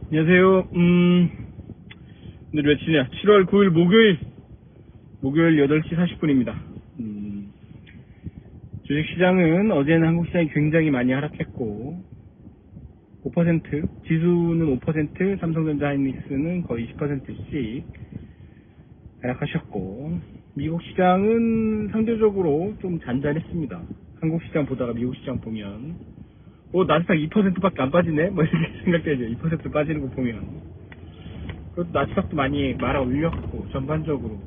안녕하세요. 오늘 며칠이냐? 7월 9일 목요일 8시 40분입니다. 주식시장은 어제는 한국시장이 굉장히 많이 하락했고 5%, 지수는 5%, 삼성전자 하이닉스는 거의 10%씩 하락하셨고 미국 시장은 상대적으로 좀 잔잔했습니다. 한국 시장 보다가 미국 시장 보면 나스닥 2%밖에 안 빠지네? 뭐 이렇게 생각되죠. 2% 빠지는 거 보면. 그것도 나스닥도 많이 말아 올렸고, 전반적으로.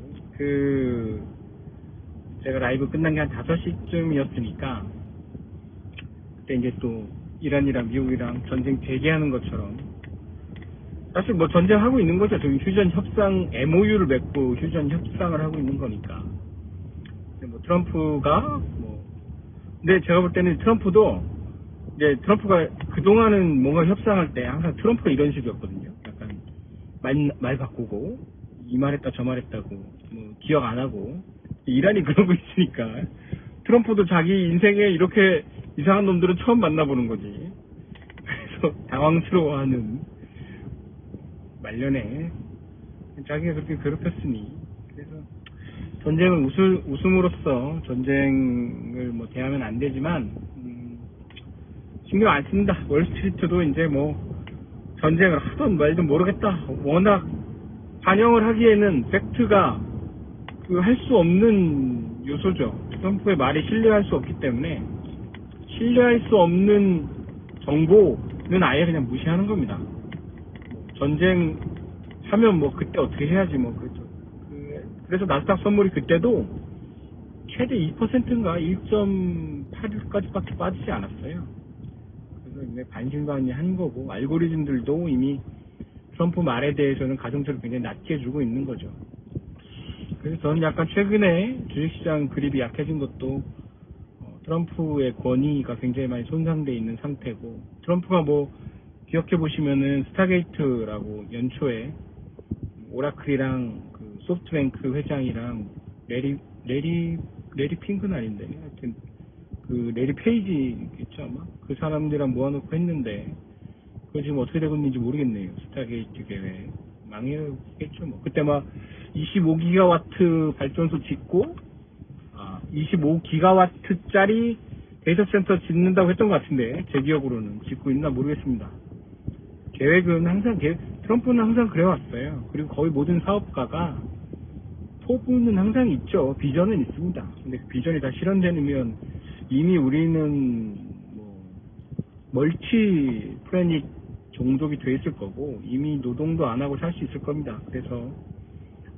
제가 라이브 끝난 게 한 5시쯤이었으니까, 그때 이제 또, 이란이랑 미국이랑 전쟁 재개하는 것처럼, 사실 뭐 전쟁하고 있는 거죠. 지금 휴전 협상, MOU를 맺고 휴전 협상을 하고 있는 거니까. 근데 뭐 트럼프가, 근데 제가 볼 때는 트럼프도, 이제 트럼프가 그동안은 뭔가 협상할 때 항상 트럼프가 이런 식이었거든요. 약간 말 바꾸고 이 말했다 저 말했다고 뭐 기억 안 하고 이란이 그러고 있으니까 트럼프도 자기 인생에 이렇게 이상한 놈들은 처음 만나보는 거지. 그래서 당황스러워하는 말년에 자기가 그렇게 괴롭혔으니 그래서 전쟁을 웃음으로써 전쟁을 뭐 대하면 안 되지만 신경 안 씁니다. 월스트리트도 이제 뭐 전쟁을 하든 말든 모르겠다. 워낙 반영을 하기에는 팩트가 할 수 없는 요소죠. 트럼프의 말이 신뢰할 수 없기 때문에 신뢰할 수 없는 정보는 아예 그냥 무시하는 겁니다. 전쟁 하면 뭐 그때 어떻게 해야지 뭐 그렇죠. 그래서 나스닥 선물이 그때도 최대 2%인가 1.8까지밖에 빠지지 않았어요. 그래서 반신반의한 거고 알고리즘들도 이미 트럼프 말에 대해서는 가정처럼 굉장히 낮게 주고 있는 거죠. 그래서 저는 약간 최근에 주식시장 그립이 약해진 것도 트럼프의 권위가 굉장히 많이 손상되어 있는 상태고 트럼프가 뭐 기억해 보시면은 스타게이트라고 연초에 오라클이랑 그 소프트뱅크 회장이랑 레리 핑크는 아닌데 하여튼 그 레리 페이지겠죠 아마 그 사람들이랑 모아놓고 했는데 그거 지금 어떻게 되고 있는지 모르겠네요. 스타게이트 계획 망했겠죠 뭐. 그때 막 25기가와트 발전소 짓고 25기가와트짜리 데이터 센터 짓는다고 했던 것 같은데 제 기억으로는 짓고 있나 모르겠습니다. 계획은 항상 트럼프는 항상 그래왔어요. 그리고 거의 모든 사업가가 포부는 항상 있죠. 비전은 있습니다. 근데 그 비전이 다 실현되면 이미 우리는 멀티 플래닛 종족이 돼 있을 거고 이미 노동도 안 하고 살 수 있을 겁니다. 그래서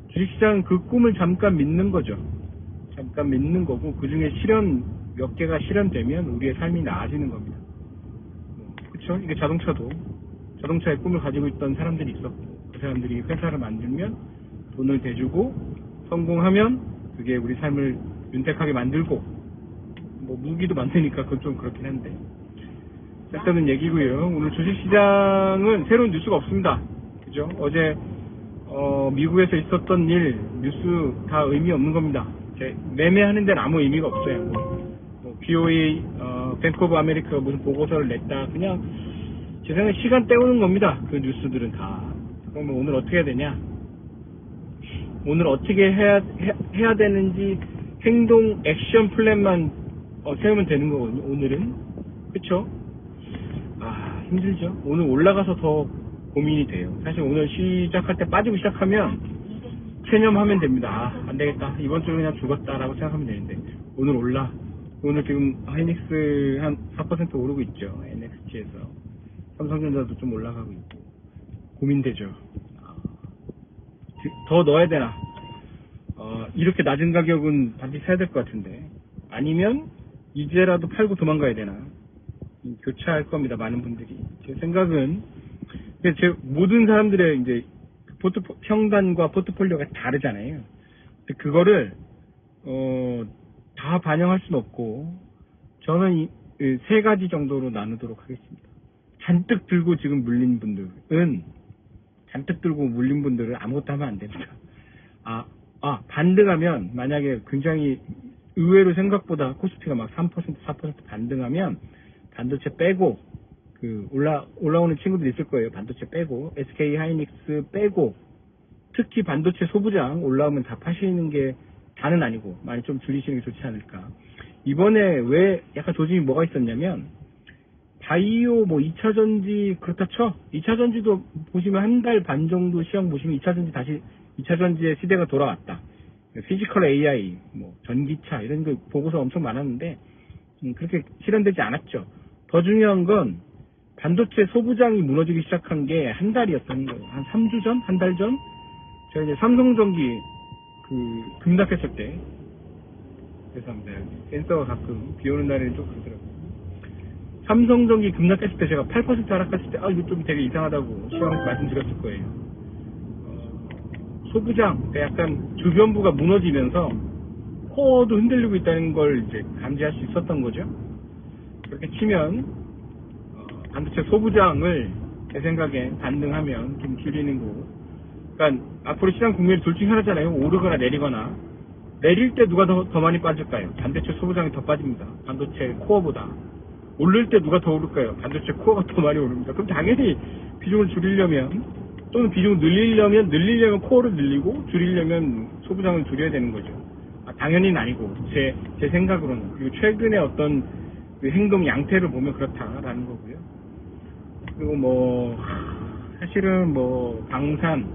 주식시장은 그 꿈을 잠깐 믿는 거죠. 잠깐 믿는 거고 그 중에 몇 개가 실현되면 우리의 삶이 나아지는 겁니다. 그렇죠? 이게 자동차의 꿈을 가지고 있던 사람들이 있었고 그 사람들이 회사를 만들면 돈을 대주고 성공하면 그게 우리 삶을 윤택하게 만들고 뭐 무기도 만드니까 그건 좀 그렇긴 한데 쓸데없는 얘기고요. 오늘 주식시장은 새로운 뉴스가 없습니다. 그죠? 어제 미국에서 있었던 뉴스 다 의미 없는 겁니다. 매매하는 데는 아무 의미가 없어요. BOE, 뱅크 오브 아메리카가 무슨 보고서를 냈다. 그냥 제 생각에 시간 때우는 겁니다. 그 뉴스들은 다. 그러면 오늘 어떻게 해야 되냐? 오늘 어떻게 해야 되는지 행동 액션 플랜만 세우면 되는 거거든요. 오늘은. 그쵸? 힘들죠. 오늘 올라가서 더 고민이 돼요. 사실 오늘 시작할 때 빠지고 시작하면 체념하면 됩니다. 안 되겠다. 이번 주는 그냥 죽었다라고 생각하면 되는데 오늘 오늘 지금 하이닉스 한 4% 오르고 있죠. NXT에서 삼성전자도 좀 올라가고 있고 고민되죠. 더 넣어야 되나? 이렇게 낮은 가격은 반드시 사야 될 것 같은데 아니면 이제라도 팔고 도망가야 되나? 교차할 겁니다. 많은 분들이. 제 생각은 모든 사람들의 이제 평단과 포트폴리오가 다르잖아요. 그거를 다 반영할 수는 없고 저는 세 가지 정도로 나누도록 하겠습니다. 잔뜩 들고 물린 분들은 아무것도 하면 안 됩니다. 반등하면 만약에 굉장히 의외로 생각보다 코스피가 막 3% 4% 반등하면 반도체 빼고 올라오는 친구들 있을 거예요. 반도체 빼고, SK 하이닉스 빼고, 특히 반도체 소부장 올라오면 다 파시는 게 다는 아니고, 많이 좀 줄이시는 게 좋지 않을까. 이번에 왜 약간 조짐이 뭐가 있었냐면, 바이오 2차전지 그렇다 쳐. 2차전지도 보시면 한 달 반 정도 시황 보시면 2차전지의 시대가 돌아왔다. 피지컬 AI, 전기차 이런 거 보고서 엄청 많았는데 그렇게 실현되지 않았죠. 더 중요한 건 반도체 소부장이 무너지기 시작한 게 한 달이었던 거예요. 한 3주 전? 한 달 전? 제가 이제 삼성전기 급락했을 때, 죄송합니다. 센서가 가끔 비 오는 날에는 좀 그러더라고요. 삼성전기 급락했을 때 제가 8% 하락했을 때 이거 좀 되게 이상하다고 시황에서 말씀드렸을 거예요. 소부장, 약간 주변부가 무너지면서 코어도 흔들리고 있다는 걸 이제 감지할 수 있었던 거죠. 그렇게 치면 반도체 소부장을 제 생각엔 반등하면 좀 줄이는 거고, 그러니까 앞으로 시장 국면이 둘 중에 하나잖아요. 오르거나 내리거나. 내릴 때 누가 더 많이 빠질까요? 반도체 소부장이 더 빠집니다. 반도체 코어보다. 오를 때 누가 더 오를까요? 반도체 코어가 더 많이 오릅니다. 그럼 당연히 비중을 줄이려면, 또는 비중을 늘리려면 코어를 늘리고, 줄이려면 소부장을 줄여야 되는 거죠. 당연히는 아니고, 제 생각으로는. 그리고 최근에 어떤 행동 양태를 보면 그렇다라는 거고요. 그리고 사실은 방산,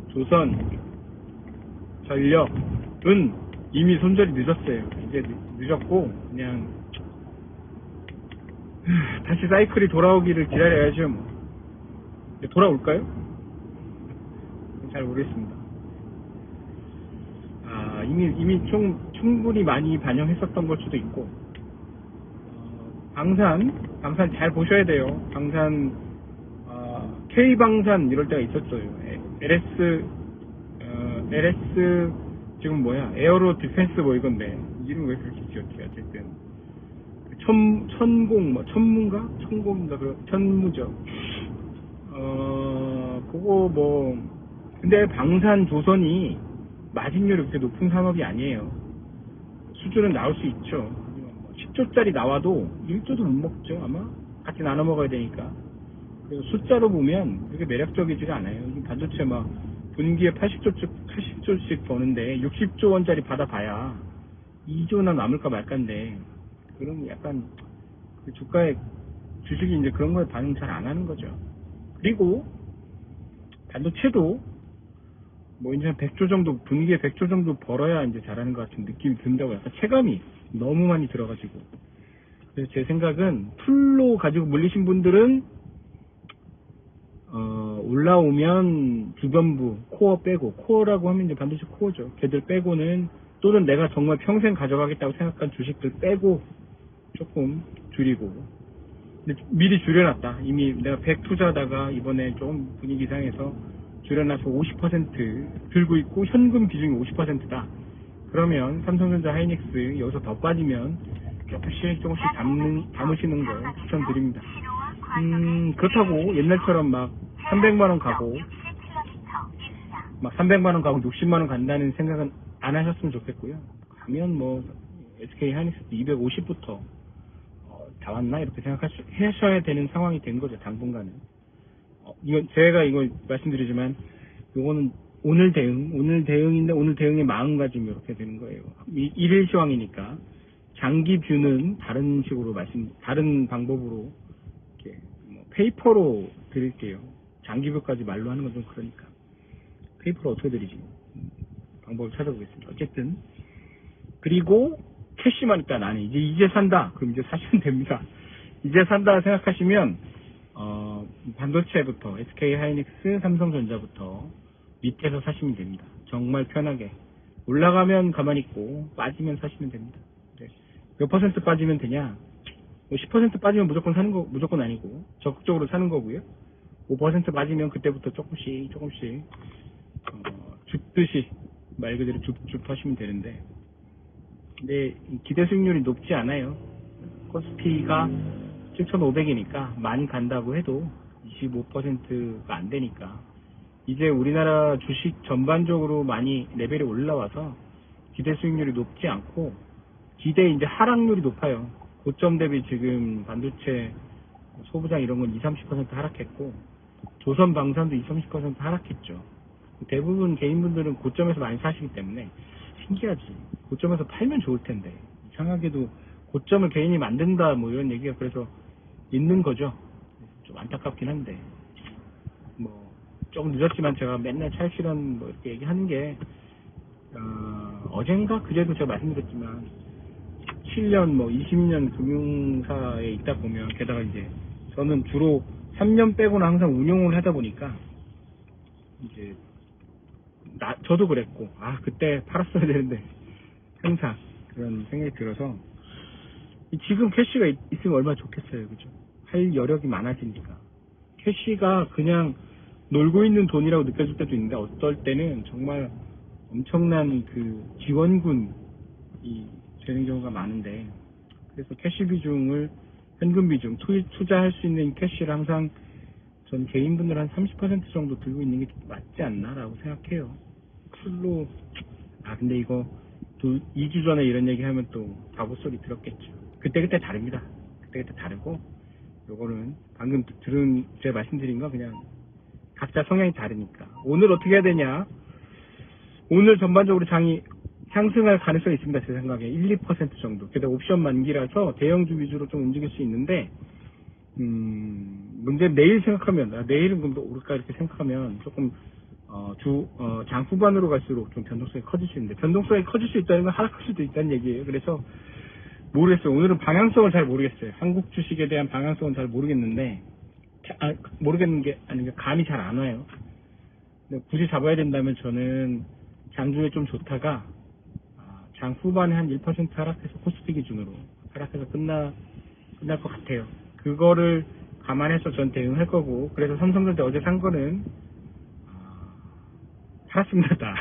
조선, 전력은 이미 손절이 늦었어요. 이제 늦었고, 그냥, 다시 사이클이 돌아오기를 기다려야죠, 돌아올까요? 잘 모르겠습니다. 이미 충분히 많이 반영했었던 걸 수도 있고, 방산 잘 보셔야 돼요. 방산, K방산 이럴 때가 있었어요. LS, 지금 에어로 디펜스 이건데, 이름 왜 그렇게 지었지, 어쨌든. 천문가? 천무죠. 근데 방산 조선이 마진율이 그렇게 높은 산업이 아니에요. 수주는 나올 수 있죠. 10조짜리 나와도 1조도 못 먹죠, 아마? 같이 나눠 먹어야 되니까. 그래서 숫자로 보면 그렇게 매력적이지가 않아요. 반도체 분기에 80조씩 버는데 60조 원짜리 받아봐야 2조나 남을까 말까인데, 그럼 약간 주가의 주식이 이제 그런 거에 반응 잘 안 하는 거죠. 그리고 반도체도 이제 한 100조 정도, 분기에 100조 정도 벌어야 이제 잘하는 것 같은 느낌이 든다고, 약간 체감이 너무 많이 들어가지고. 그래서 제 생각은 풀로 가지고 물리신 분들은 올라오면 주변부 코어 빼고, 코어라고 하면 이제 반도체 코어죠. 걔들 빼고는, 또는 내가 정말 평생 가져가겠다고 생각한 주식들 빼고 조금 줄이고. 근데 미리 줄여놨다. 이미 내가 100 투자하다가 이번에 좀 분위기 이상해서 줄여놔서 50% 들고 있고, 현금 비중이 50%다. 그러면 삼성전자, 하이닉스 여기서 더 빠지면 조금씩 담으시는 거 추천드립니다. 그렇다고 옛날처럼 300만원 가고 60만원 간다는 생각은 안 하셨으면 좋겠고요. 가면 SK 하이닉스도 250부터 다 왔나 이렇게 생각하셔야 되는 상황이 된 거죠, 당분간은. 제가 이걸 말씀드리지만, 요거는 오늘 대응인데, 오늘 대응의 마음가짐이 이렇게 되는 거예요. 일일 시황이니까. 장기 뷰는 다른 식으로 다른 방법으로, 이렇게, 페이퍼로 드릴게요. 장기 뷰까지 말로 하는 건 좀 그러니까. 페이퍼로 어떻게 드리지? 방법을 찾아보겠습니다. 어쨌든. 그리고, 캐시만 있다, 나는 이제 산다. 그럼 이제 사시면 됩니다. 이제 산다 생각하시면, 반도체부터, SK 하이닉스, 삼성전자부터 밑에서 사시면 됩니다. 정말 편하게. 올라가면 가만히 있고, 빠지면 사시면 됩니다. 네. 몇 퍼센트 빠지면 되냐? 10% 빠지면 무조건 아니고, 적극적으로 사는 거고요. 5% 빠지면 그때부터 조금씩, 줍듯이, 말 그대로 줍 하시면 되는데, 근데 기대 수익률이 높지 않아요. 코스피가 7,500이니까 많이 간다고 해도 25%가 안 되니까, 이제 우리나라 주식 전반적으로 많이 레벨이 올라와서 기대 수익률이 높지 않고, 기대 이제 하락률이 높아요. 고점 대비 지금 반도체 소부장 이런 건 20-30% 하락했고, 조선방산도 20-30% 하락했죠. 대부분 개인분들은 고점에서 많이 사시기 때문에 신기하지. 고점에서 팔면 좋을 텐데. 이상하게도 고점을 개인이 만든다 뭐 이런 얘기가 그래서 있는 거죠. 좀 안타깝긴 한데. 뭐 조금 늦었지만 제가 맨날 찰실현 뭐 이렇게 얘기하는 게 어젠가 그제도 제가 말씀드렸지만 7년 뭐 20년 금융사에 있다 보면 게다가 이제 저는 주로 3년 빼고는 항상 운용을 하다 보니까 이제 저도 그랬고 그때 팔았어야 되는데 항상 그런 생각이 들어서 지금 캐시가 있으면 얼마나 좋겠어요. 그죠? 할 여력이 많아지니까 캐시가 그냥 놀고 있는 돈이라고 느껴질 때도 있는데 어떨 때는 정말 엄청난 그 지원군이 되는 경우가 많은데 그래서 캐시 비중을 현금 비중 투자할 수 있는 캐시를 항상 전 개인분들 한 30% 정도 들고 있는 게 맞지 않나 라고 생각해요. 풀로 근데 이거 2주 전에 이런 얘기 하면 또 바보 소리 들었겠죠. 그때 다릅니다. 그때 다르고 요거는 방금 제가 말씀드린 거 그냥 각자 성향이 다르니까. 오늘 어떻게 해야 되냐? 오늘 전반적으로 장이 상승할 가능성이 있습니다. 제 생각에 1-2% 정도. 게다가 옵션 만기라서 대형주 위주로 좀 움직일 수 있는데 문제는 내일 생각하면 내일은 그럼 또 오를까 이렇게 생각하면 조금 장 후반으로 갈수록 좀 변동성이 커질 수 있는데 변동성이 커질 수 있다는 건 하락할 수도 있다는 얘기예요. 그래서 모르겠어요. 오늘은 방향성을 잘 모르겠어요. 한국 주식에 대한 방향성은 잘 모르겠는데 모르겠는 게 아니라 감이 잘 안 와요. 근데 굳이 잡아야 된다면 저는 장중에 좀 좋다가 장 후반에 한 1% 하락해서 코스피 기준으로 하락해서 끝날 것 같아요. 그거를 감안해서 전 대응할 거고 그래서 삼성전자 어제 산 거는 팔았습니다.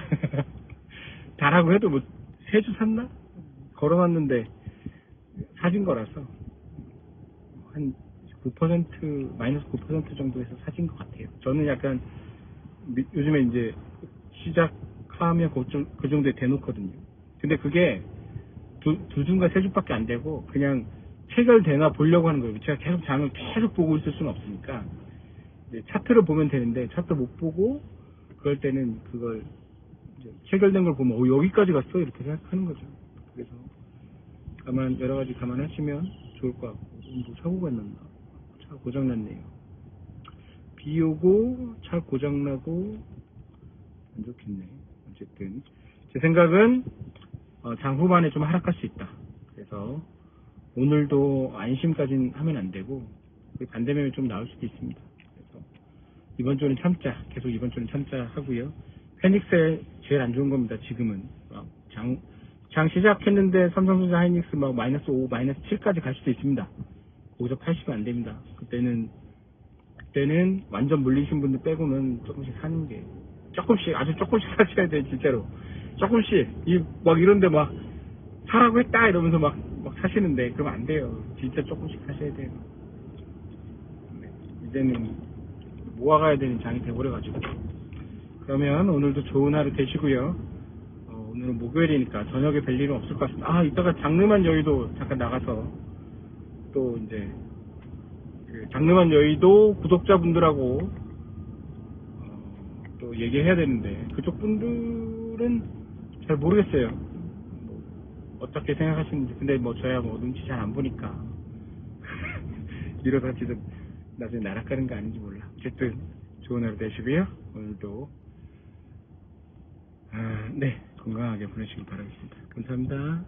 다라고 해도 뭐 3주 샀나? 걸어놨는데 사진 거라서 한 9% 마이너스 9% 정도에서 사진 것 같아요. 저는 약간 요즘에 이제 시작하면 그 정도에 대놓거든요. 근데 그게 두 주인가 3주밖에 안 되고 그냥 체결되나 보려고 하는 거예요. 제가 계속 장을 계속 보고 있을 수는 없으니까 이제 차트를 보면 되는데 차트 못 보고 그럴 때는 그걸 이제 체결된 걸 보면 여기까지 갔어 이렇게 생각하는 거죠. 그래서 여러 가지 감안하시면 좋을 것 같고 뭐 사고가 났나? 차 고장났네요. 비 오고 차 고장나고 안 좋겠네. 어쨌든 제 생각은 장 후반에 좀 하락할 수 있다. 그래서 오늘도 안심까지는 하면 안 되고 반대매매 좀 나올 수도 있습니다. 그래서 이번 주는 참자. 계속 이번 주는 참자 하고요. 페닉스 제일 안 좋은 겁니다. 지금은 장 시작했는데 삼성전자 하이닉스 막 마이너스 5, 마이너스 7까지 갈 수도 있습니다. 거기서 팔시면 안 됩니다. 그때는 완전 물리신 분들 빼고는 조금씩 사는 게 조금씩 아주 조금씩 사셔야 돼요. 진짜로 조금씩 막 이런데 막 사라고 했다 이러면서 막 사시는데 그러면 안 돼요. 진짜 조금씩 사셔야 돼요. 네, 이제는 모아가야 되는 장이 돼버려가지고 그러면 오늘도 좋은 하루 되시고요. 오늘은 목요일이니까 저녁에 뵐 일은 없을 것 같습니다. 이따가 장르만 여의도 잠깐 나가서 또 이제 그 장르만 여의도 구독자분들하고 또 얘기해야 되는데 그쪽 분들은 잘 모르겠어요. 어떻게 생각하시는지. 근데 저야 눈치 잘 안 보니까 이러다 진짜 나중에 날아가는 거 아닌지 몰라. 어쨌든 좋은 하루 되시고요. 오늘도 네 건강하게 보내시길 바라겠습니다. 감사합니다.